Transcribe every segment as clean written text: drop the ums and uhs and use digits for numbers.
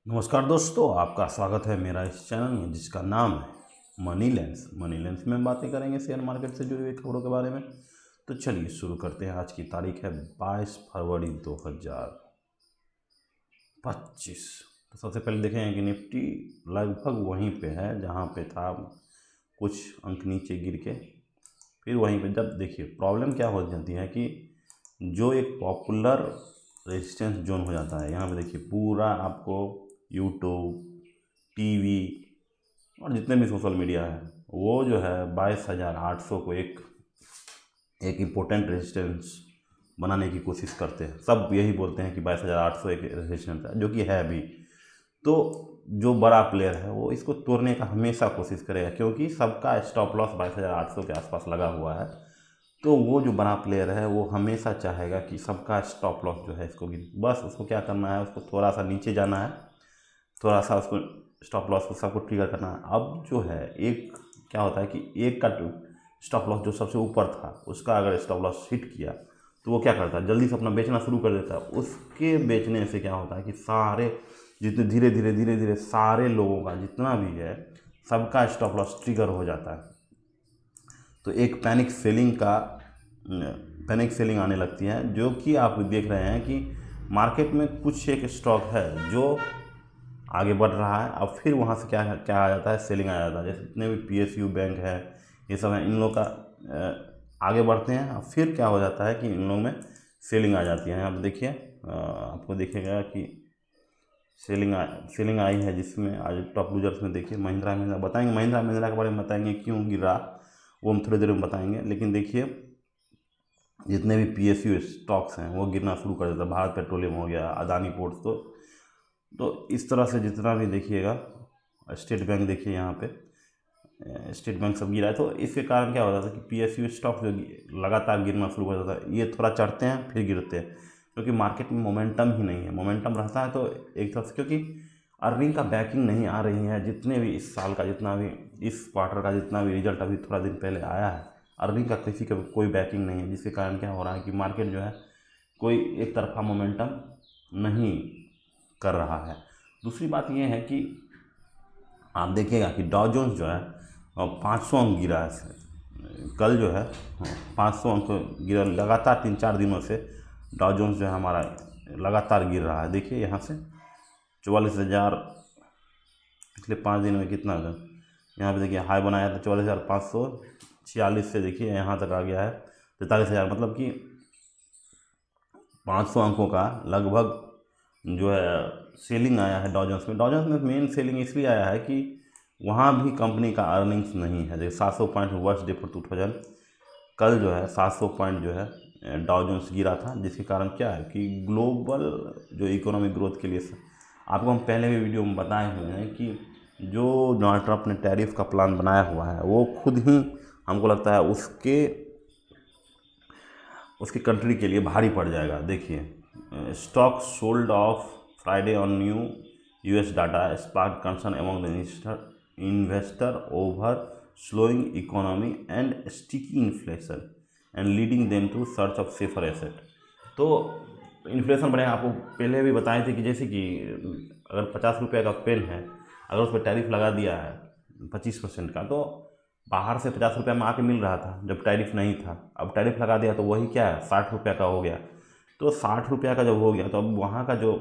नमस्कार दोस्तों, आपका स्वागत है मेरा इस चैनल में जिसका नाम है मनी लेंस। मनी लेंस में हम बातें करेंगे शेयर मार्केट से जुड़ी हुई खबरों के बारे में। तो चलिए शुरू करते हैं। आज की तारीख है 22 फरवरी 2025। तो सबसे पहले देखें कि निफ्टी लगभग वहीं पे है जहां पे था, कुछ अंक नीचे गिर के फिर वहीं पे। जब देखिए प्रॉब्लम क्या हो जाती है कि जो एक पॉपुलर रेजिस्टेंस जोन हो जाता है, यहाँ पे देखिए पूरा आपको यूट्यूब, टीवी और जितने भी सोशल मीडिया है वो जो है 22,800 को एक एक इम्पोर्टेंट रेजिस्टेंस बनाने की कोशिश करते हैं। सब यही बोलते हैं कि 22,800 एक रेजिस्टेंस है, जो कि है भी। तो जो बड़ा प्लेयर है वो इसको तोड़ने का हमेशा कोशिश करेगा, क्योंकि सबका स्टॉप लॉस 22,800 के आसपास लगा हुआ है। तो वो जो बड़ा प्लेयर है वो हमेशा चाहेगा कि सबका स्टॉप लॉस जो है इसको बस उसको क्या करना है, उसको थोड़ा सा नीचे जाना है, थोड़ा सा उसको स्टॉप लॉस को सबको ट्रिगर करना है। अब जो है एक क्या होता है कि एक का स्टॉप लॉस जो सबसे ऊपर था उसका अगर स्टॉप लॉस हिट किया तो वो क्या करता है, जल्दी से अपना बेचना शुरू कर देता है। उसके बेचने से क्या होता है कि सारे जितने धीरे धीरे धीरे धीरे सारे लोगों का जितना भी है सबका स्टॉप लॉस ट्रिगर हो जाता है। तो एक पैनिक सेलिंग आने लगती है, जो कि आप देख रहे हैं कि मार्केट में कुछ एक स्टॉक है जो आगे बढ़ रहा है। अब फिर वहाँ से क्या क्या आ जाता है, सेलिंग आ जाता है। जैसे जितने भी पीएसयू बैंक है, ये सब है, इन लोग का आगे बढ़ते हैं। अब फिर क्या हो जाता है कि इन लोग में सेलिंग आ जाती है। यहाँ पर देखिए आपको दिखेगा कि सेलिंग आई है, जिसमें आज टॉप लूजर्स में देखिए महिंद्रा बताएंगे, महिंद्रा के बारे में बताएंगे क्यों गिरा, वो हम थोड़ी देर में बताएंगे। लेकिन देखिए जितने भी पीएसयू स्टॉक्स हैं वो गिरना शुरू कर देता है। भारत पेट्रोलियम हो गया, अदानी पोर्ट्स, तो इस तरह से जितना भी देखिएगा, स्टेट बैंक देखिए यहाँ पे स्टेट बैंक सब गिरा है। तो इसके कारण क्या होता था कि पीएसयू स्टॉक जो लगातार गिरना शुरू कर देता है। ये थोड़ा चढ़ते हैं फिर गिरते हैं, क्योंकि मार्केट में मोमेंटम ही नहीं है। मोमेंटम रहता है तो एक तरफ से, क्योंकि अर्निंग का बैकिंग नहीं आ रही है। जितने भी इस साल का जितना भी इस क्वार्टर का जितना भी रिजल्ट अभी थोड़ा दिन पहले आया है, अर्निंग का किसी का कोई बैकिंग नहीं है, जिसके कारण क्या हो रहा है कि मार्केट जो है कोई एक तरफा मोमेंटम नहीं कर रहा है। दूसरी बात यह है कि आप देखिएगा कि डॉ जोन्स जो है 500 अंक गिरा है कल जो है, 500 अंक गिरा लगातार 3-4 दिनों से। डॉ जोन्स जो है हमारा लगातार गिर रहा है। देखिए यहाँ से 44,000 पिछले 5 दिन में कितना था, यहाँ पे देखिए हाई बनाया था 44,546 से, देखिए यहाँ तक आ गया है 43,000। मतलब कि 500 अंकों का लगभग जो है सेलिंग आया है डॉ जोन्स में। डॉ जोन्स में मेन सेलिंग इसलिए आया है कि वहाँ भी कंपनी का अर्निंग्स नहीं है। जैसे 700 पॉइंट वर्स्ट डे फॉर 2000, कल जो है 700 पॉइंट जो है डॉ जोन्स गिरा था, जिसके कारण क्या है कि ग्लोबल जो इकोनॉमिक ग्रोथ के लिए आपको हम पहले भी वीडियो में बताए हुए हैं कि जो डोनाल्ड ट्रंप ने टैरिफ का प्लान बनाया हुआ है वो खुद ही हमको लगता है उसके कंट्री के लिए भारी पड़ जाएगा। देखिए stock sold off Friday on new US data spark concern among the investor over slowing economy and sticky inflation and leading them to search of safer asset. तो इन्फ्लेशन बढ़ेगा। आपको पहले भी बताए थे कि जैसे कि अगर 50 रुपये का पेन है, अगर उस पर टैरिफ लगा दिया है 25% का, तो बाहर से 50 रुपये में आके मिल रहा था जब टैरिफ नहीं था। अब टैरिफ लगा दिया तो वही क्या है 60 रुपये का हो गया। तो 60 रुपये का जब हो गया तो अब वहाँ का जो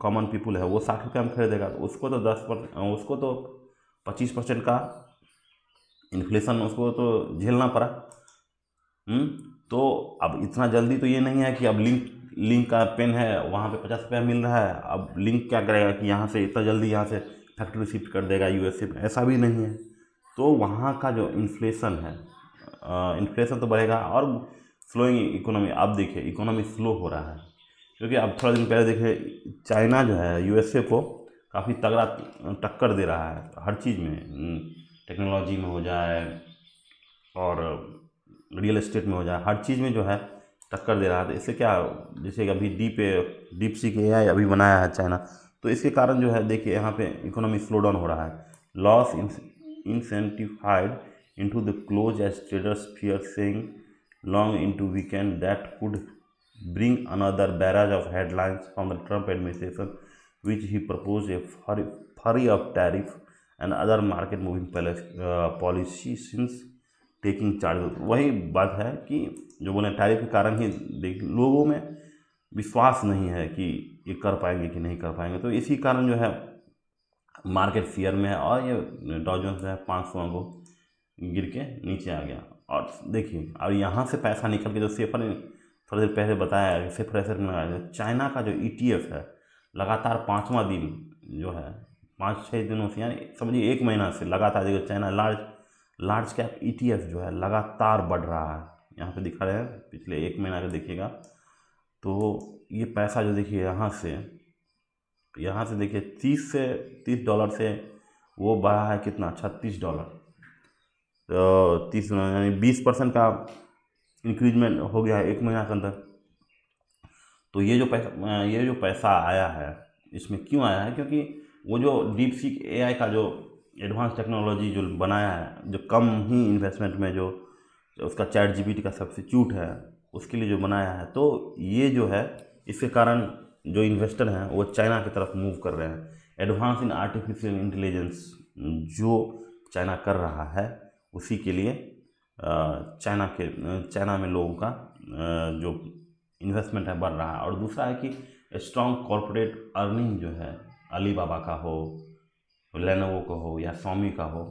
कॉमन पीपुल है वो 60 रुपये में खरीदेगा, तो उसको तो उसको तो 25% का इन्फ्लेशन उसको तो झेलना पड़ा। तो अब इतना जल्दी तो ये नहीं है कि अब लिंक का पेन है वहाँ पे 50 रुपये मिल रहा है, अब लिंक क्या करेगा कि यहाँ से इतना जल्दी यहाँ से फैक्ट्री शिफ्ट कर देगा यूएसए में, ऐसा भी नहीं है। तो वहाँ का जो इन्फ्लेशन है, इन्फ्लेशन तो बढ़ेगा और स्लोइंग इकोनॉमी। अब देखिए इकोनॉमी स्लो हो रहा है, क्योंकि अब थोड़ा दिन पहले देखिए चाइना जो है यूएसए को काफ़ी तगड़ा टक्कर दे रहा है हर चीज़ में, टेक्नोलॉजी में हो जाए और रियल एस्टेट में हो जाए, हर चीज़ में जो है टक्कर दे रहा है। तो इससे क्या, जैसे अभी डीप सी के एआई अभी बनाया है चाइना, तो इसके कारण जो है देखिए यहाँ पे इकोनॉमी स्लो डाउन हो रहा है। Loss intensified into the close as traders fear saying long into weekend that could bring another barrage of headlines from the Trump administration which he proposed a flurry of tariff and other market moving policy since taking charge। वही बात है कि जो बोले tariff के कारण ही देख लोगों में विश्वास नहीं है कि ये कर पाएंगे कि नहीं कर पाएंगे, तो इसी कारण जो है मार्केट फियर में है और ये डॉ जोन्स जो है 500 को गिर के नीचे आ गया। और देखिए और यहाँ से पैसा निकल के जो सेफर ने थोड़ी देर पहले बताया, सेफर एसेट में लगाया, चाइना का जो ETF है लगातार 5वां दिन जो है 5-6 दिनों से, यानी समझिए 1 महीना से लगातार देखिए चाइना लार्ज कैप ETF जो है लगातार बढ़ रहा है। यहाँ पे दिखा रहे हैं पिछले 1 महीना का देखिएगा, तो ये पैसा जो देखिए यहाँ से देखिए $30 से वो बढ़ा है कितना, $36। तो 30 यानी 20% का इंक्रीजमेंट हो गया है 1 महीना के अंदर। तो ये जो पैसा आया है इसमें क्यों आया है, क्योंकि वो जो DeepSeek AI का जो एडवांस टेक्नोलॉजी जो बनाया है, जो कम ही इन्वेस्टमेंट में जो उसका ChatGPT का सब्स्टिट्यूट है उसके लिए जो बनाया है, तो ये जो है इसके कारण जो इन्वेस्टर हैं वो चाइना की तरफ मूव कर रहे हैं। एडवांस इन आर्टिफिशियल इंटेलिजेंस जो चाइना कर रहा है उसी के लिए चाइना में लोगों का जो इन्वेस्टमेंट है बढ़ रहा है। और दूसरा है कि स्ट्रॉन्ग कॉरपोरेट अर्निंग जो है अलीबाबा का हो, लेनोवो का हो या Xiaomi का हो,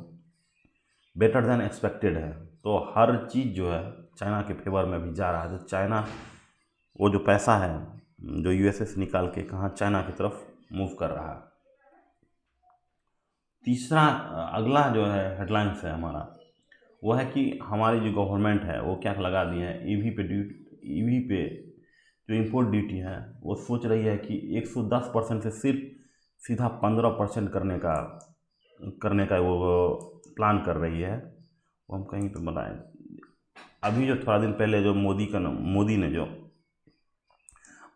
बेटर देन एक्सपेक्टेड है। तो हर चीज़ जो है चाइना के फेवर में भी जा रहा है। तो चाइना वो जो पैसा है जो USA से निकाल के कहाँ चाइना की तरफ मूव कर रहा है। तीसरा अगला जो है हेडलाइंस है हमारा, वो है कि हमारी जो गवर्नमेंट है वो क्या लगा दी है ईवी पे जो इंपोर्ट ड्यूटी है वो सोच रही है कि 110% से सिर्फ सीधा 15% करने का वो प्लान कर रही है। वो हम कहीं पे बताएं, अभी जो थोड़ा दिन पहले जो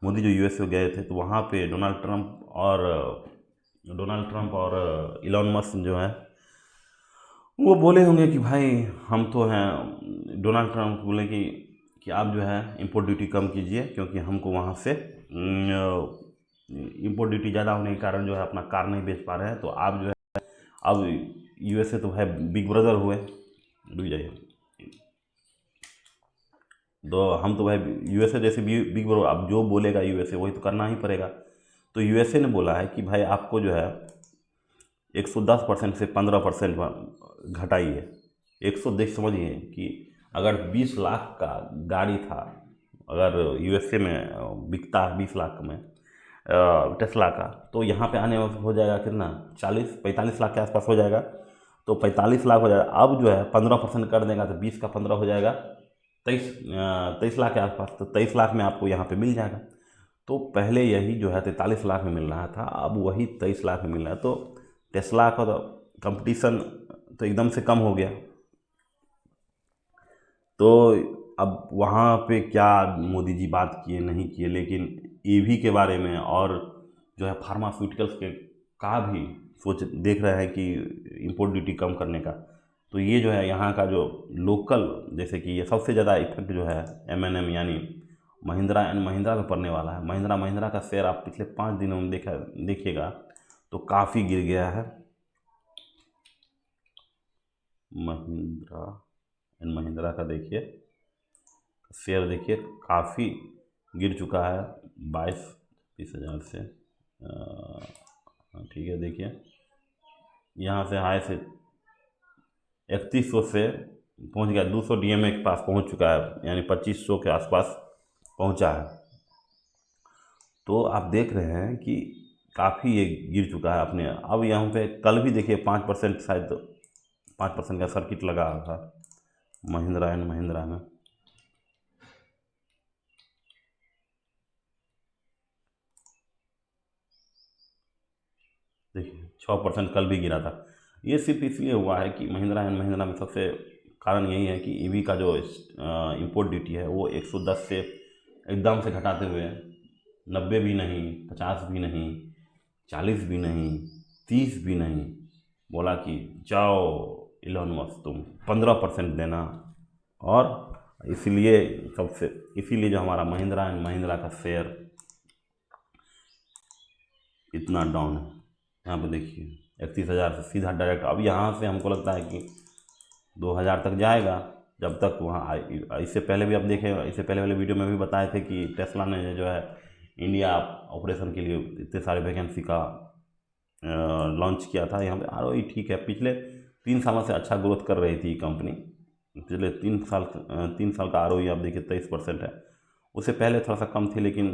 मोदी जो USA गए थे तो वहाँ पे डोनाल्ड ट्रंप और इलॉन मस्क जो है वो बोले होंगे कि भाई हम तो हैं, डोनाल्ड ट्रंप बोले कि आप जो है इंपोर्ट ड्यूटी कम कीजिए क्योंकि हमको वहाँ से इंपोर्ट ड्यूटी ज़्यादा होने के कारण जो है अपना कार नहीं बेच पा रहे हैं, तो आप जो है अब USA तो है बिग ब्रदर हुए, रुक जाइए, तो हम तो भाई USA जैसे बिग ब्रदर, अब जो बोलेगा USA वही तो करना ही पड़ेगा। तो USA ने बोला है कि भाई आपको जो है 110% से 15% घटाइए। 110 समझिए कि अगर 20 लाख का गाड़ी था, अगर USA में बिकता है 20 लाख में टेस्ला का, तो यहाँ पे आने में हो जाएगा कितना, 40-45 लाख के आसपास हो जाएगा। तो 45 लाख हो जाएगा। अब जो है 15% कर देगा तो 20 का 15 हो जाएगा 23 लाख के आसपास। तो 23 लाख में आपको यहाँ पे मिल जाएगा। तो पहले यही जो है 43 लाख में मिल रहा था, अब वही 23 लाख में मिल रहा है। तो टेस्ला का तो कंपटीशन तो एकदम से कम हो गया। तो अब वहाँ पे क्या मोदी जी बात किए नहीं किए, लेकिन EV के बारे में और जो है फार्मास्यूटिकल्स के का भी सोच देख रहे हैं कि इंपोर्ट ड्यूटी कम करने का। तो ये जो है यहाँ का जो लोकल, जैसे कि ये सबसे ज़्यादा इफेक्ट जो है M&M यानी महिंद्रा एंड महिंद्रा पे पड़ने वाला है। महिंद्रा का शेयर आप पिछले 5 दिनों में देखिएगा तो काफ़ी गिर गया है। महिंद्रा का देखिए शेयर, देखिए काफ़ी गिर चुका है 22-20 हज़ार से। ठीक है, देखिए यहाँ से हाई से 3100 से पहुँच गया, 200 DMA के पास पहुँच चुका है, यानी 2500 के आसपास पहुँचा है। तो आप देख रहे हैं कि काफ़ी ये गिर चुका है अपने। अब यहाँ पे कल भी देखिए 5% शायद 5% का सर्किट लगा था महिंद्रा एंड महिंद्रा में। देखिए 6% कल भी गिरा था। ये सिर्फ इसलिए हुआ है कि महिंद्रा एंड महिंद्रा में सबसे कारण यही है कि EV का जो इंपोर्ट ड्यूटी है वो 110 से एकदम से घटाते हुए 90 भी नहीं, 50 भी नहीं, 40 भी नहीं, 30 भी नहीं, बोला कि जाओ इलॉन मस्क तुम 15% देना। और इसीलिए जो हमारा महिंद्रा एंड महिंद्रा का शेयर कितना डाउन है। यहाँ पे देखिए 31,000 से सीधा डायरेक्ट, अब यहाँ से हमको लगता है कि 2,000 तक जाएगा। जब तक वहाँ इससे पहले भी आप देखें, इससे पहले वाले वीडियो में भी बताए थे कि टेस्ला ने जो है इंडिया ऑपरेशन के लिए इतने सारे वैकेंसी का लॉन्च किया था। यहाँ पे आरओई ठीक है, पिछले 3 सालों से अच्छा ग्रोथ कर रही थी कंपनी। पिछले 3 साल का आरओई आप देखिए 23% है। उससे पहले थोड़ा सा कम थी, लेकिन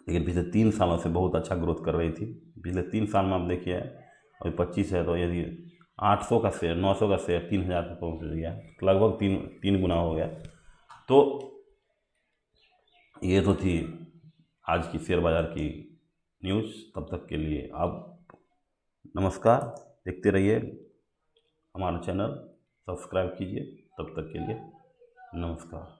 पिछले 3 सालों से बहुत अच्छा ग्रोथ कर रही थी। पिछले 3 साल में आप देखिए अभी 25 है, तो यदि 800 का शेयर, 900 का शेयर 3,000 पर पहुँच गया, लगभग तीन गुना हो गया। तो ये तो थी आज की शेयर बाज़ार की न्यूज़। तब तक के लिए आप नमस्कार, देखते रहिए हमारा चैनल, सब्सक्राइब कीजिए। तब तक के लिए नमस्कार।